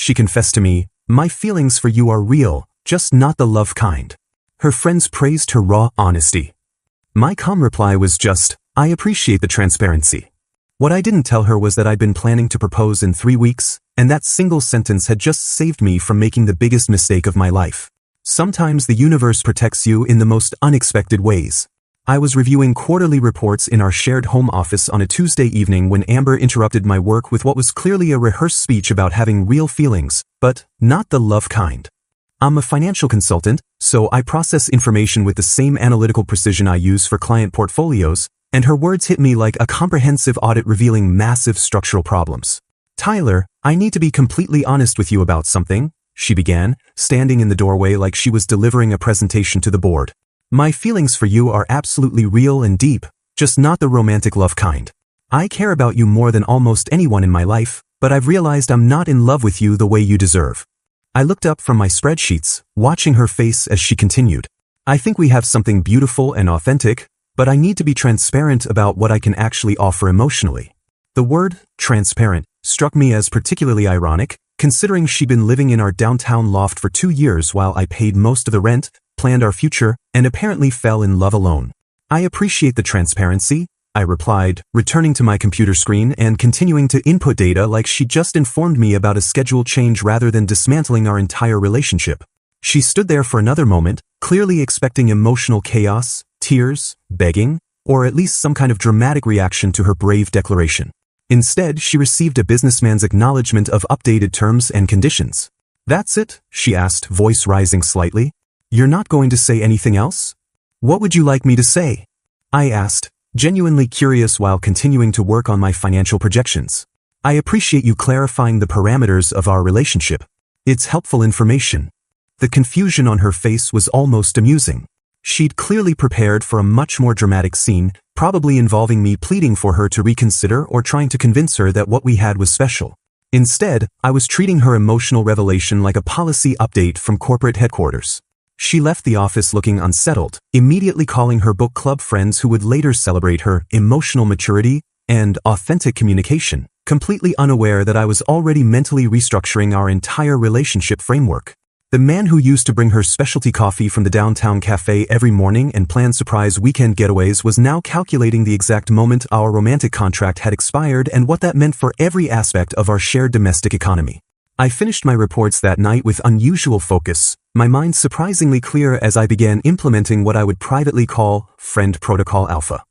she confessed to me, "My feelings for you are real, just not the love kind." Her friends praised her raw honesty. My calm reply was just, "I appreciate the transparency." What I didn't tell her was that I'd been planning to propose in 3 weeks, and that single sentence had just saved me from making the biggest mistake of my life. Sometimes the universe protects you in the most unexpected ways. I was reviewing quarterly reports in our shared home office on a Tuesday evening when Amber interrupted my work with what was clearly a rehearsed speech about having real feelings, but not the love kind. I'm a financial consultant, so I process information with the same analytical precision I use for client portfolios, and her words hit me like a comprehensive audit revealing massive structural problems. "Tyler, I need to be completely honest with you about something," she began, standing in the doorway like she was delivering a presentation to the board. "My feelings for you are absolutely real and deep, just not the romantic love kind. I care about you more than almost anyone in my life, but I've realized I'm not in love with you the way you deserve." I looked up from my spreadsheets, watching her face as she continued. "I think we have something beautiful and authentic, but I need to be transparent about what I can actually offer emotionally." The word, transparent, struck me as particularly ironic, considering she'd been living in our downtown loft for 2 years while I paid most of the rent, planned our future, and apparently fell in love alone. "I appreciate the transparency," I replied, returning to my computer screen and continuing to input data like she just informed me about a schedule change rather than dismantling our entire relationship. She stood there for another moment, clearly expecting emotional chaos, tears, begging, or at least some kind of dramatic reaction to her brave declaration. Instead, she received a businessman's acknowledgement of updated terms and conditions. "That's it?" she asked, voice rising slightly. "You're not going to say anything else? What would you like me to say?" I asked, genuinely curious while continuing to work on my financial projections. "I appreciate you clarifying the parameters of our relationship. It's helpful information." The confusion on her face was almost amusing. She'd clearly prepared for a much more dramatic scene, probably involving me pleading for her to reconsider or trying to convince her that what we had was special. Instead, I was treating her emotional revelation like a policy update from corporate headquarters. She left the office looking unsettled, immediately calling her book club friends who would later celebrate her emotional maturity and authentic communication, completely unaware that I was already mentally restructuring our entire relationship framework. The man who used to bring her specialty coffee from the downtown cafe every morning and plan surprise weekend getaways was now calculating the exact moment our romantic contract had expired and what that meant for every aspect of our shared domestic economy. I finished my reports that night with unusual focus, my mind surprisingly clear as I began implementing what I would privately call Friend Protocol Alpha.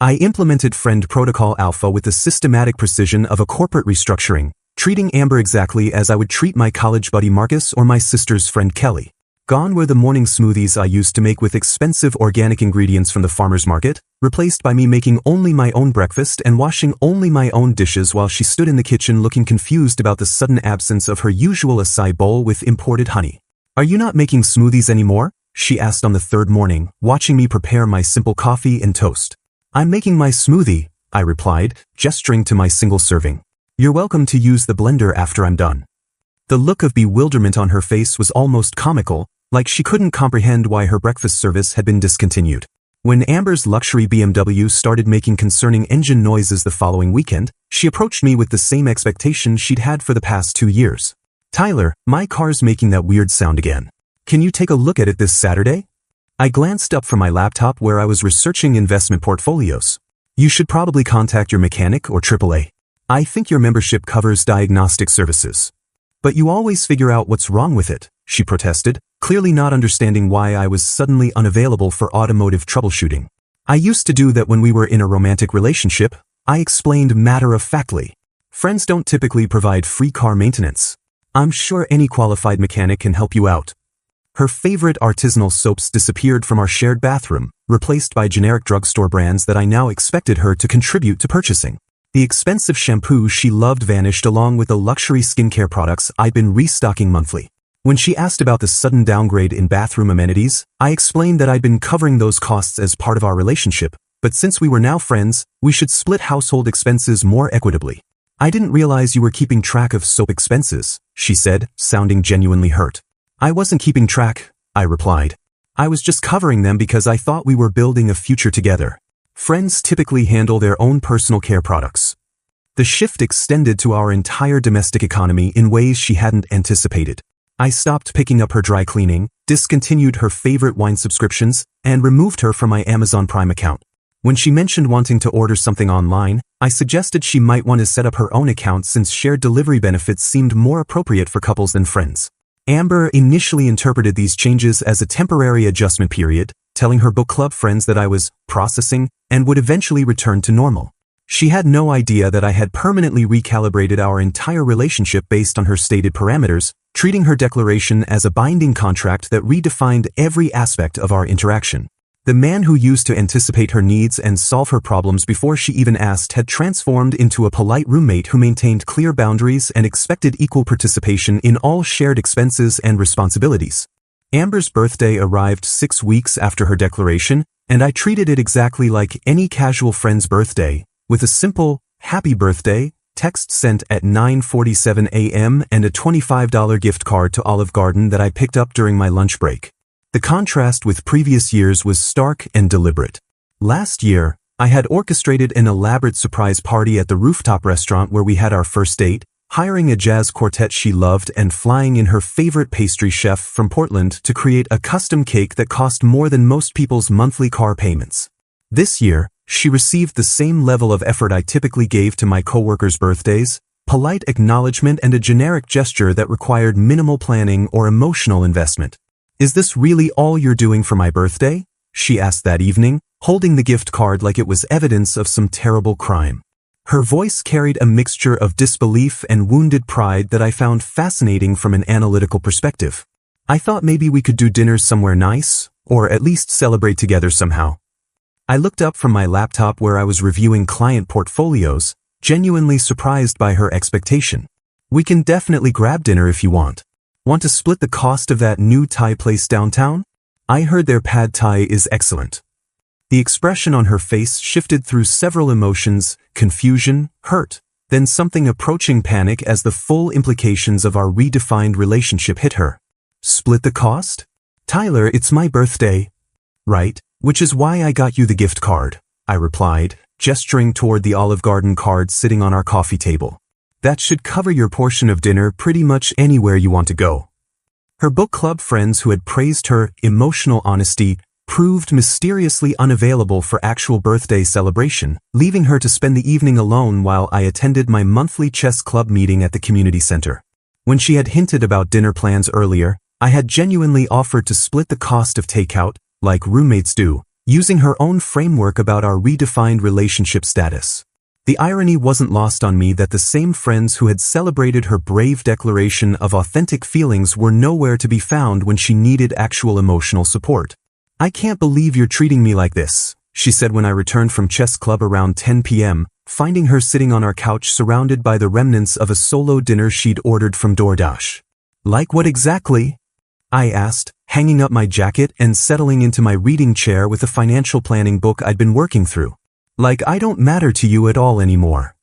I implemented Friend Protocol Alpha with the systematic precision of a corporate restructuring, treating Amber exactly as I would treat my college buddy Marcus or my sister's friend Kelly. Gone were the morning smoothies I used to make with expensive organic ingredients from the farmer's market, replaced by me making only my own breakfast and washing only my own dishes while she stood in the kitchen looking confused about the sudden absence of her usual acai bowl with imported honey. "Are you not making smoothies anymore?" she asked on the 3rd morning, watching me prepare my simple coffee and toast. "I'm making my smoothie," I replied, gesturing to my single serving. "You're welcome to use the blender after I'm done." The look of bewilderment on her face was almost comical, like she couldn't comprehend why her breakfast service had been discontinued. When Amber's luxury BMW started making concerning engine noises the following weekend, she approached me with the same expectation she'd had for the past 2 years. "Tyler, my car's making that weird sound again. Can you take a look at it this Saturday?" I glanced up from my laptop where I was researching investment portfolios. "You should probably contact your mechanic or AAA. I think your membership covers diagnostic services." "But you always figure out what's wrong with it," she protested, clearly not understanding why I was suddenly unavailable for automotive troubleshooting. "I used to do that when we were in a romantic relationship," I explained matter-of-factly. "Friends don't typically provide free car maintenance. I'm sure any qualified mechanic can help you out." Her favorite artisanal soaps disappeared from our shared bathroom, replaced by generic drugstore brands that I now expected her to contribute to purchasing. The expensive shampoo she loved vanished along with the luxury skincare products I'd been restocking monthly. When she asked about the sudden downgrade in bathroom amenities, I explained that I'd been covering those costs as part of our relationship, but since we were now friends, we should split household expenses more equitably. "I didn't realize you were keeping track of soap expenses," she said, sounding genuinely hurt. "I wasn't keeping track," I replied. "I was just covering them because I thought we were building a future together. Friends typically handle their own personal care products." The shift extended to our entire domestic economy in ways she hadn't anticipated. I stopped picking up her dry cleaning, discontinued her favorite wine subscriptions, and removed her from my Amazon Prime account. When she mentioned wanting to order something online, I suggested she might want to set up her own account since shared delivery benefits seemed more appropriate for couples than friends. Amber initially interpreted these changes as a temporary adjustment period, telling her book club friends that I was processing and would eventually return to normal. She had no idea that I had permanently recalibrated our entire relationship based on her stated parameters, treating her declaration as a binding contract that redefined every aspect of our interaction. The man who used to anticipate her needs and solve her problems before she even asked had transformed into a polite roommate who maintained clear boundaries and expected equal participation in all shared expenses and responsibilities. Amber's birthday arrived 6 weeks after her declaration, and I treated it exactly like any casual friend's birthday, with a simple, "Happy Birthday" text sent at 9:47 a.m. and a $25 gift card to Olive Garden that I picked up during my lunch break. The contrast with previous years was stark and deliberate. Last year, I had orchestrated an elaborate surprise party at the rooftop restaurant where we had our first date, hiring a jazz quartet she loved and flying in her favorite pastry chef from Portland to create a custom cake that cost more than most people's monthly car payments. This year, she received the same level of effort I typically gave to my coworkers' birthdays, polite acknowledgement and a generic gesture that required minimal planning or emotional investment. "Is this really all you're doing for my birthday?" she asked that evening, holding the gift card like it was evidence of some terrible crime. Her voice carried a mixture of disbelief and wounded pride that I found fascinating from an analytical perspective. "I thought maybe we could do dinner somewhere nice, or at least celebrate together somehow." I looked up from my laptop where I was reviewing client portfolios, genuinely surprised by her expectation. "We can definitely grab dinner if you want. Want to split the cost of that new Thai place downtown? I heard their pad Thai is excellent." The expression on her face shifted through several emotions: confusion, hurt, then something approaching panic as the full implications of our redefined relationship hit her. "Split the cost? Tyler, it's my birthday." "Right, which is why I got you the gift card," I replied, gesturing toward the Olive Garden card sitting on our coffee table. "That should cover your portion of dinner pretty much anywhere you want to go." Her book club friends who had praised her emotional honesty proved mysteriously unavailable for actual birthday celebration, leaving her to spend the evening alone while I attended my monthly chess club meeting at the community center. When she had hinted about dinner plans earlier, I had genuinely offered to split the cost of takeout, like roommates do, using her own framework about our redefined relationship status. The irony wasn't lost on me that the same friends who had celebrated her brave declaration of authentic feelings were nowhere to be found when she needed actual emotional support. "I can't believe you're treating me like this," she said when I returned from chess club around 10 p.m., finding her sitting on our couch surrounded by the remnants of a solo dinner she'd ordered from DoorDash. "Like what exactly?" I asked, hanging up my jacket and settling into my reading chair with a financial planning book I'd been working through. "Like I don't matter to you at all anymore."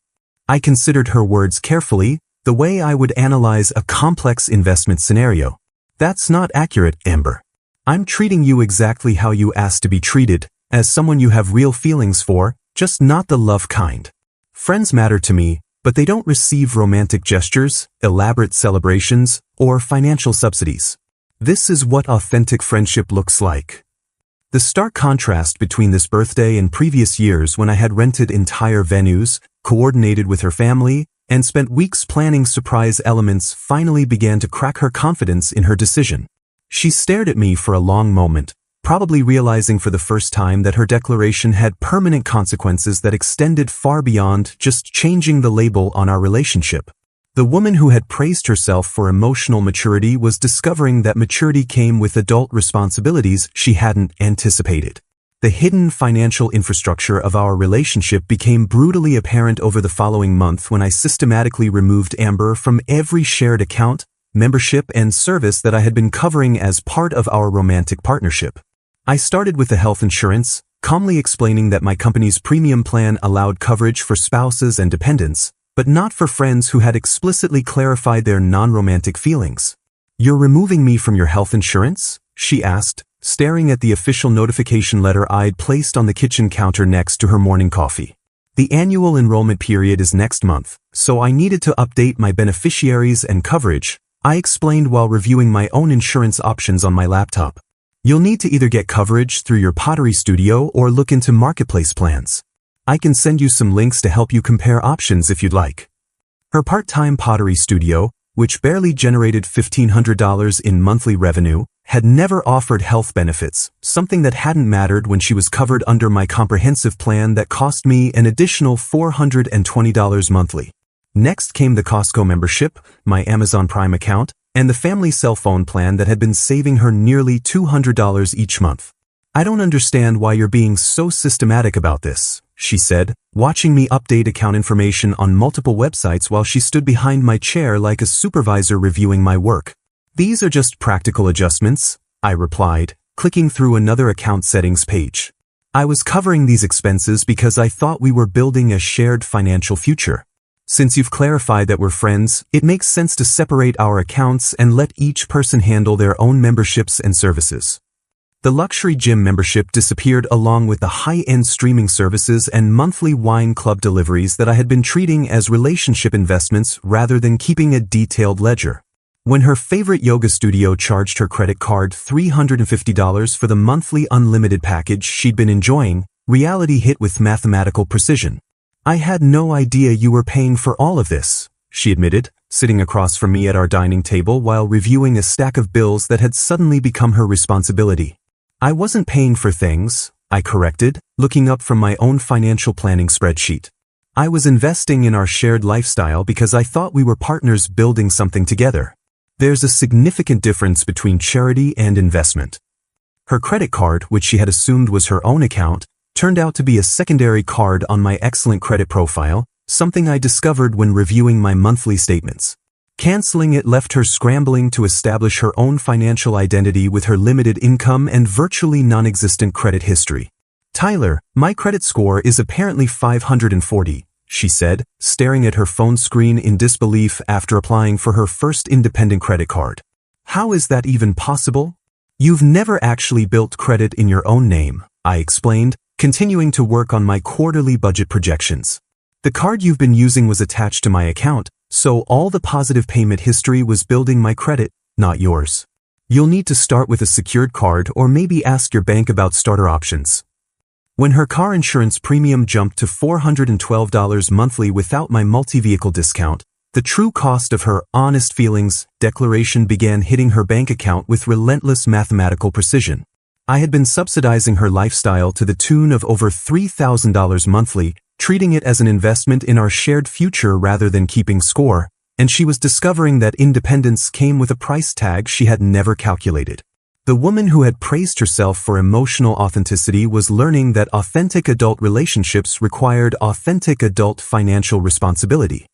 I considered her words carefully, the way I would analyze a complex investment scenario. "That's not accurate, Amber. I'm treating you exactly how you asked to be treated, as someone you have real feelings for, just not the love kind. Friends matter to me, but they don't receive romantic gestures, elaborate celebrations, or financial subsidies. This is what authentic friendship looks like." The stark contrast between this birthday and previous years when I had rented entire venues, coordinated with her family, and spent weeks planning surprise elements finally began to crack her confidence in her decision. She stared at me for a long moment, probably realizing for the first time that her declaration had permanent consequences that extended far beyond just changing the label on our relationship. The woman who had praised herself for emotional maturity was discovering that maturity came with adult responsibilities she hadn't anticipated. The hidden financial infrastructure of our relationship became brutally apparent over the following month when I systematically removed Amber from every shared account, membership, and service that I had been covering as part of our romantic partnership. I started with the health insurance, calmly explaining that my company's premium plan allowed coverage for spouses and dependents, but not for friends who had explicitly clarified their non-romantic feelings. "You're removing me from your health insurance?" she asked, staring at the official notification letter I'd placed on the kitchen counter next to her morning coffee. The annual enrollment period is next month, so I needed to update my beneficiaries and coverage, I explained while reviewing my own insurance options on my laptop. You'll need to either get coverage through your pottery studio or look into marketplace plans. I can send you some links to help you compare options if you'd like. Her part-time pottery studio, which barely generated $1,500 in monthly revenue, had never offered health benefits, something that hadn't mattered when she was covered under my comprehensive plan that cost me an additional $420 monthly. Next came the Costco membership, my Amazon Prime account, and the family cell phone plan that had been saving her nearly $200 each month. I don't understand why you're being so systematic about this, she said, watching me update account information on multiple websites while she stood behind my chair like a supervisor reviewing my work. These are just practical adjustments, I replied, clicking through another account settings page. I was covering these expenses because I thought we were building a shared financial future. Since you've clarified that we're friends, it makes sense to separate our accounts and let each person handle their own memberships and services. The luxury gym membership disappeared along with the high-end streaming services and monthly wine club deliveries that I had been treating as relationship investments rather than keeping a detailed ledger. When her favorite yoga studio charged her credit card $350 for the monthly unlimited package she'd been enjoying, reality hit with mathematical precision. I had no idea you were paying for all of this, she admitted, sitting across from me at our dining table while reviewing a stack of bills that had suddenly become her responsibility. I wasn't paying for things, I corrected, looking up from my own financial planning spreadsheet. I was investing in our shared lifestyle because I thought we were partners building something together. There's a significant difference between charity and investment. Her credit card, which she had assumed was her own account, turned out to be a secondary card on my excellent credit profile, something I discovered when reviewing my monthly statements. Canceling it left her scrambling to establish her own financial identity with her limited income and virtually non-existent credit history. Tyler, my credit score is apparently 540, she said, staring at her phone screen in disbelief after applying for her first independent credit card. How is that even possible? You've never actually built credit in your own name, I explained, continuing to work on my quarterly budget projections. The card you've been using was attached to my account, so all the positive payment history was building my credit, not yours. You'll need to start with a secured card or maybe ask your bank about starter options. When her car insurance premium jumped to $412 monthly without my multi-vehicle discount, the true cost of her honest feelings declaration began hitting her bank account with relentless mathematical precision. I had been subsidizing her lifestyle to the tune of over $3,000 monthly, treating it as an investment in our shared future rather than keeping score, and she was discovering that independence came with a price tag she had never calculated. The woman who had praised herself for emotional authenticity was learning that authentic adult relationships required authentic adult financial responsibility.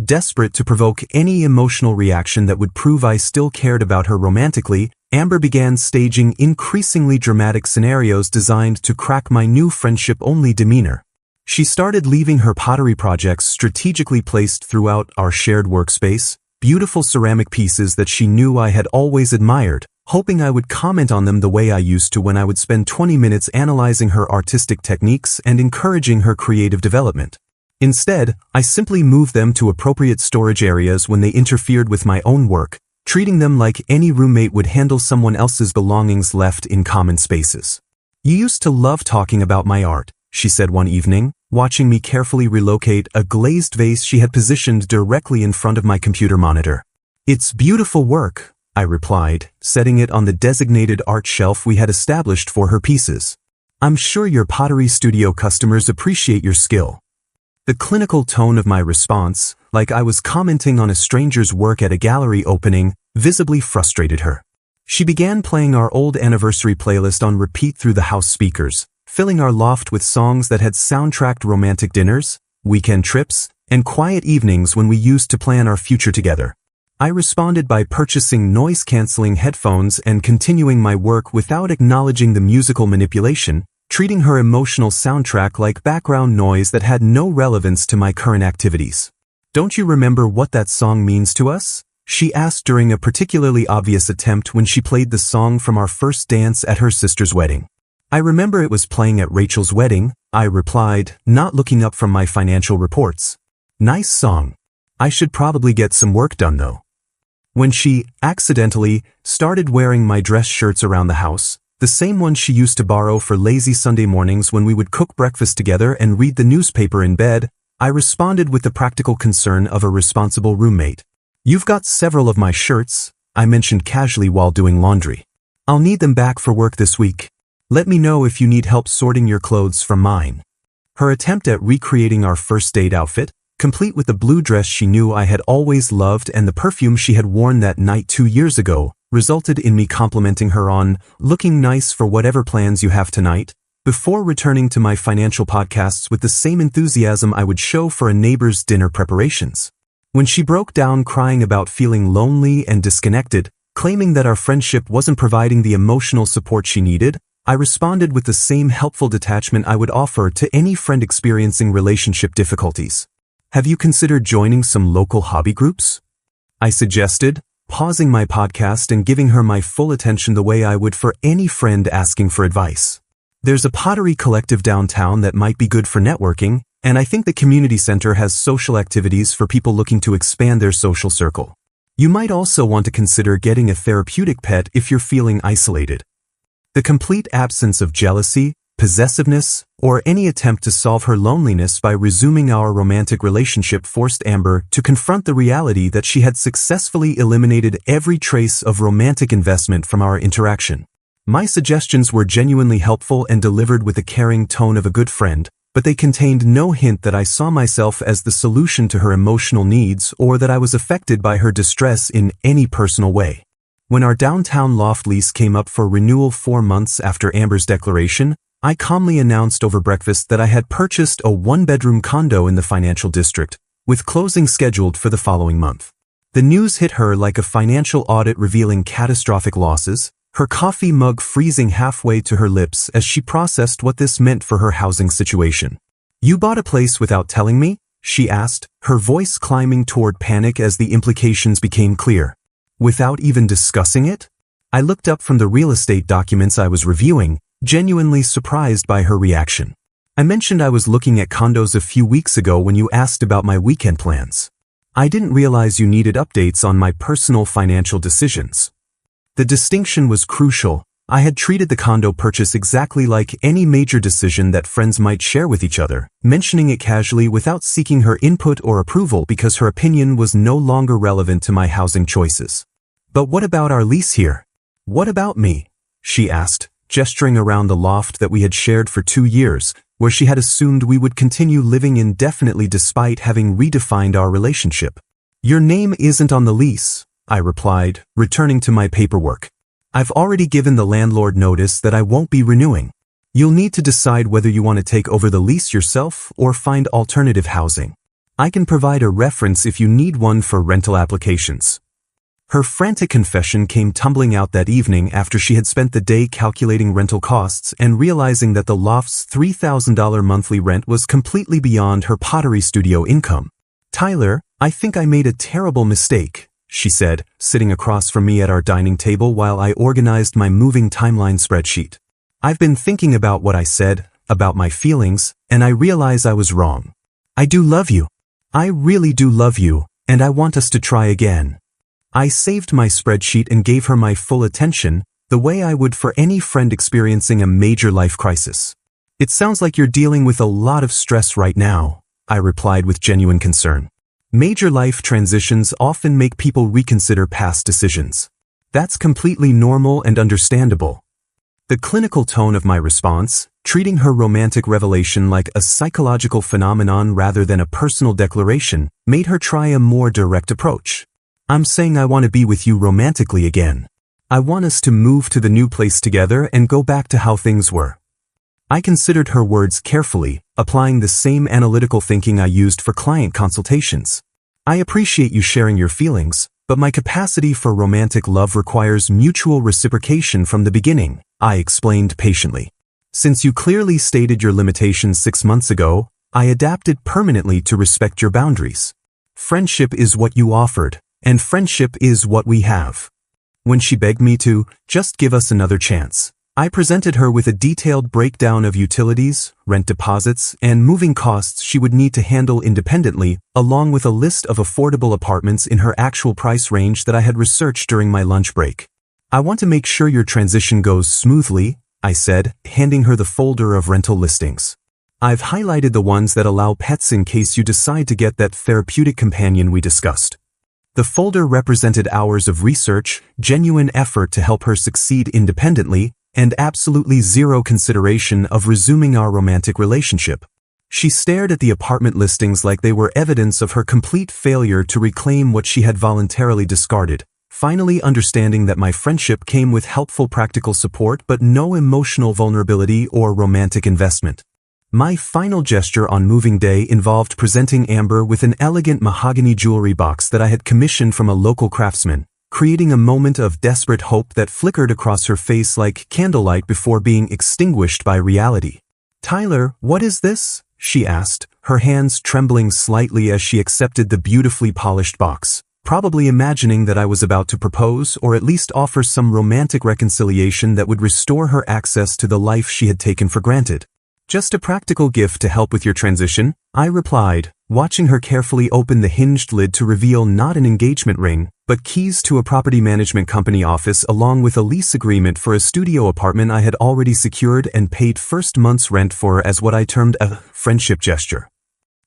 Desperate to provoke any emotional reaction that would prove I still cared about her romantically, Amber began staging increasingly dramatic scenarios designed to crack my new friendship-only demeanor. She started leaving her pottery projects strategically placed throughout our shared workspace, beautiful ceramic pieces that she knew I had always admired, hoping I would comment on them the way I used to when I would spend 20 minutes analyzing her artistic techniques and encouraging her creative development. Instead, I simply moved them to appropriate storage areas when they interfered with my own work, treating them like any roommate would handle someone else's belongings left in common spaces. You used to love talking about my art, she said one evening, watching me carefully relocate a glazed vase she had positioned directly in front of my computer monitor. It's beautiful work, I replied, setting it on the designated art shelf we had established for her pieces. I'm sure your pottery studio customers appreciate your skill. The clinical tone of my response, like I was commenting on a stranger's work at a gallery opening, visibly frustrated her. She began playing our old anniversary playlist on repeat through the house speakers, filling our loft with songs that had soundtracked romantic dinners, weekend trips, and quiet evenings when we used to plan our future together. I responded by purchasing noise-canceling headphones and continuing my work without acknowledging the musical manipulation, treating her emotional soundtrack like background noise that had no relevance to my current activities. Don't you remember what that song means to us? She asked during a particularly obvious attempt when she played the song from our first dance at her sister's wedding. I remember it was playing at Rachel's wedding, I replied, not looking up from my financial reports. Nice song. I should probably get some work done though. When she, accidentally, started wearing my dress shirts around the house, the same ones she used to borrow for lazy Sunday mornings when we would cook breakfast together and read the newspaper in bed, I responded with the practical concern of a responsible roommate. You've got several of my shirts, I mentioned casually while doing laundry. I'll need them back for work this week. Let me know if you need help sorting your clothes from mine. Her attempt at recreating our first date outfit, complete with the blue dress she knew I had always loved and the perfume she had worn that night 2 years ago, resulted in me complimenting her on looking nice for whatever plans you have tonight, before returning to my financial podcasts with the same enthusiasm I would show for a neighbor's dinner preparations. When she broke down crying about feeling lonely and disconnected, claiming that our friendship wasn't providing the emotional support she needed, I responded with the same helpful detachment I would offer to any friend experiencing relationship difficulties. Have you considered joining some local hobby groups? I suggested, pausing my podcast and giving her my full attention the way I would for any friend asking for advice. There's a pottery collective downtown that might be good for networking, and I think the community center has social activities for people looking to expand their social circle. You might also want to consider getting a therapeutic pet if you're feeling isolated. The complete absence of jealousy, possessiveness, or any attempt to solve her loneliness by resuming our romantic relationship forced Amber to confront the reality that she had successfully eliminated every trace of romantic investment from our interaction. My suggestions were genuinely helpful and delivered with the caring tone of a good friend, but they contained no hint that I saw myself as the solution to her emotional needs or that I was affected by her distress in any personal way. When our downtown loft lease came up for renewal 4 months after Amber's declaration, I calmly announced over breakfast that I had purchased a 1-bedroom condo in the financial district, with closing scheduled for the following month. The news hit her like a financial audit revealing catastrophic losses, her coffee mug freezing halfway to her lips as she processed what this meant for her housing situation. You bought a place without telling me? She asked, her voice climbing toward panic as the implications became clear. Without even discussing it? I looked up from the real estate documents I was reviewing, genuinely surprised by her reaction. I mentioned I was looking at condos a few weeks ago when you asked about my weekend plans. I didn't realize you needed updates on my personal financial decisions. The distinction was crucial. I had treated the condo purchase exactly like any major decision that friends might share with each other, mentioning it casually without seeking her input or approval because her opinion was no longer relevant to my housing choices. But what about our lease here? What about me? She asked, gesturing around the loft that we had shared for 2 years, where she had assumed we would continue living indefinitely despite having redefined our relationship. Your name isn't on the lease, I replied, returning to my paperwork. I've already given the landlord notice that I won't be renewing. You'll need to decide whether you want to take over the lease yourself or find alternative housing. I can provide a reference if you need one for rental applications. Her frantic confession came tumbling out that evening after she had spent the day calculating rental costs and realizing that the loft's $3,000 monthly rent was completely beyond her pottery studio income. Tyler, I think I made a terrible mistake, she said, sitting across from me at our dining table while I organized my moving timeline spreadsheet. I've been thinking about what I said, about my feelings, and I realize I was wrong. I do love you. I really do love you, and I want us to try again. I saved my spreadsheet and gave her my full attention, the way I would for any friend experiencing a major life crisis. It sounds like you're dealing with a lot of stress right now, I replied with genuine concern. Major life transitions often make people reconsider past decisions. That's completely normal and understandable. The clinical tone of my response, treating her romantic revelation like a psychological phenomenon rather than a personal declaration, made her try a more direct approach. I'm saying I want to be with you romantically again. I want us to move to the new place together and go back to how things were. I considered her words carefully, applying the same analytical thinking I used for client consultations. I appreciate you sharing your feelings, but my capacity for romantic love requires mutual reciprocation from the beginning, I explained patiently. Since you clearly stated your limitations 6 months ago, I adapted permanently to respect your boundaries. Friendship is what you offered, and friendship is what we have. When she begged me to just give us another chance, I presented her with a detailed breakdown of utilities, rent deposits, and moving costs she would need to handle independently, along with a list of affordable apartments in her actual price range that I had researched during my lunch break. I want to make sure your transition goes smoothly, I said, handing her the folder of rental listings. I've highlighted the ones that allow pets in case you decide to get that therapeutic companion we discussed. The folder represented hours of research, genuine effort to help her succeed independently, and absolutely zero consideration of resuming our romantic relationship. She stared at the apartment listings like they were evidence of her complete failure to reclaim what she had voluntarily discarded, finally understanding that my friendship came with helpful practical support but no emotional vulnerability or romantic investment. My final gesture on moving day involved presenting Amber with an elegant mahogany jewelry box that I had commissioned from a local craftsman, creating a moment of desperate hope that flickered across her face like candlelight before being extinguished by reality. "Tyler, what is this?" she asked, her hands trembling slightly as she accepted the beautifully polished box, probably imagining that I was about to propose or at least offer some romantic reconciliation that would restore her access to the life she had taken for granted. "Just a practical gift to help with your transition," I replied, watching her carefully open the hinged lid to reveal not an engagement ring, but keys to a property management company office along with a lease agreement for a studio apartment I had already secured and paid first month's rent for as what I termed a friendship gesture.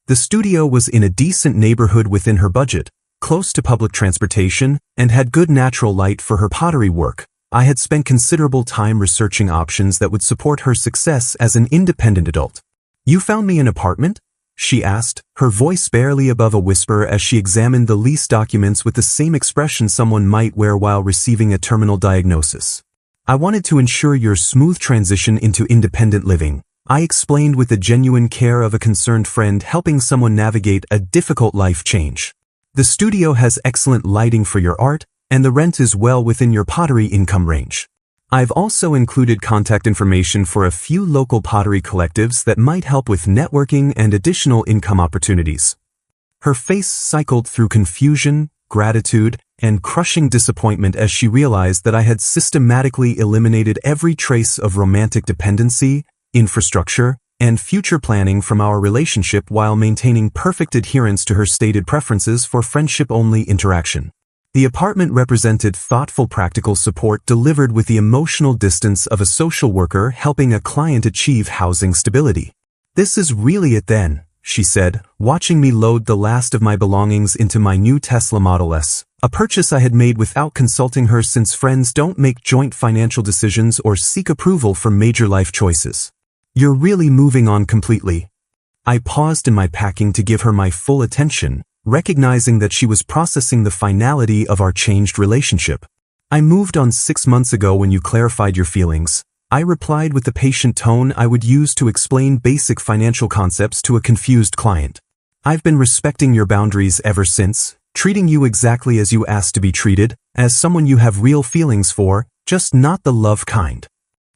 The studio was in a decent neighborhood within her budget, close to public transportation, and had good natural light for her pottery work. I had spent considerable time researching options that would support her success as an independent adult. "You found me an apartment?" she asked, her voice barely above a whisper as she examined the lease documents with the same expression someone might wear while receiving a terminal diagnosis. "I wanted to ensure your smooth transition into independent living," I explained with the genuine care of a concerned friend helping someone navigate a difficult life change. "The studio has excellent lighting for your art, and the rent is well within your pottery income range. I've also included contact information for a few local pottery collectives that might help with networking and additional income opportunities." Her face cycled through confusion, gratitude, and crushing disappointment as she realized that I had systematically eliminated every trace of romantic dependency, infrastructure, and future planning from our relationship while maintaining perfect adherence to her stated preferences for friendship-only interaction. The apartment represented thoughtful practical support delivered with the emotional distance of a social worker helping a client achieve housing stability. "This is really it then," she said, watching me load the last of my belongings into my new Tesla Model S, a purchase I had made without consulting her since friends don't make joint financial decisions or seek approval for major life choices. "You're really moving on completely." I paused in my packing to give her my full attention, recognizing that she was processing the finality of our changed relationship. "I moved on 6 months ago when you clarified your feelings," I replied with the patient tone I would use to explain basic financial concepts to a confused client. "I've been respecting your boundaries ever since, treating you exactly as you asked to be treated, as someone you have real feelings for, just not the love kind."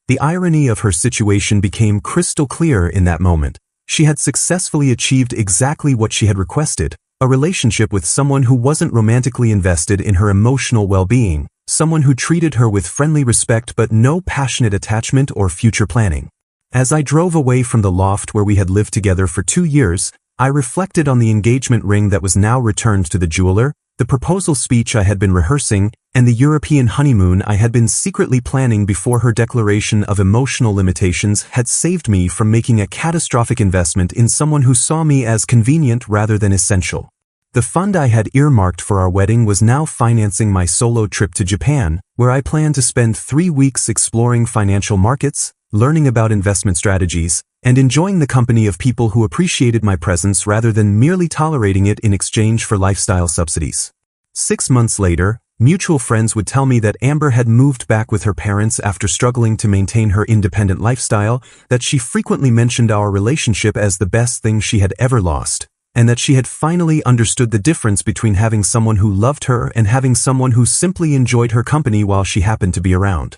The irony of her situation became crystal clear in that moment. She had successfully achieved exactly what she had requested, a relationship with someone who wasn't romantically invested in her emotional well-being, someone who treated her with friendly respect but no passionate attachment or future planning. As I drove away from the loft where we had lived together for 2 years, I reflected on the engagement ring that was now returned to the jeweler, the proposal speech I had been rehearsing, and the European honeymoon I had been secretly planning before her declaration of emotional limitations had saved me from making a catastrophic investment in someone who saw me as convenient rather than essential. The fund I had earmarked for our wedding was now financing my solo trip to Japan, where I planned to spend 3 weeks exploring financial markets, learning about investment strategies, and enjoying the company of people who appreciated my presence rather than merely tolerating it in exchange for lifestyle subsidies. 6 months later, mutual friends would tell me that Amber had moved back with her parents after struggling to maintain her independent lifestyle, that she frequently mentioned our relationship as the best thing she had ever lost, and that she had finally understood the difference between having someone who loved her and having someone who simply enjoyed her company while she happened to be around.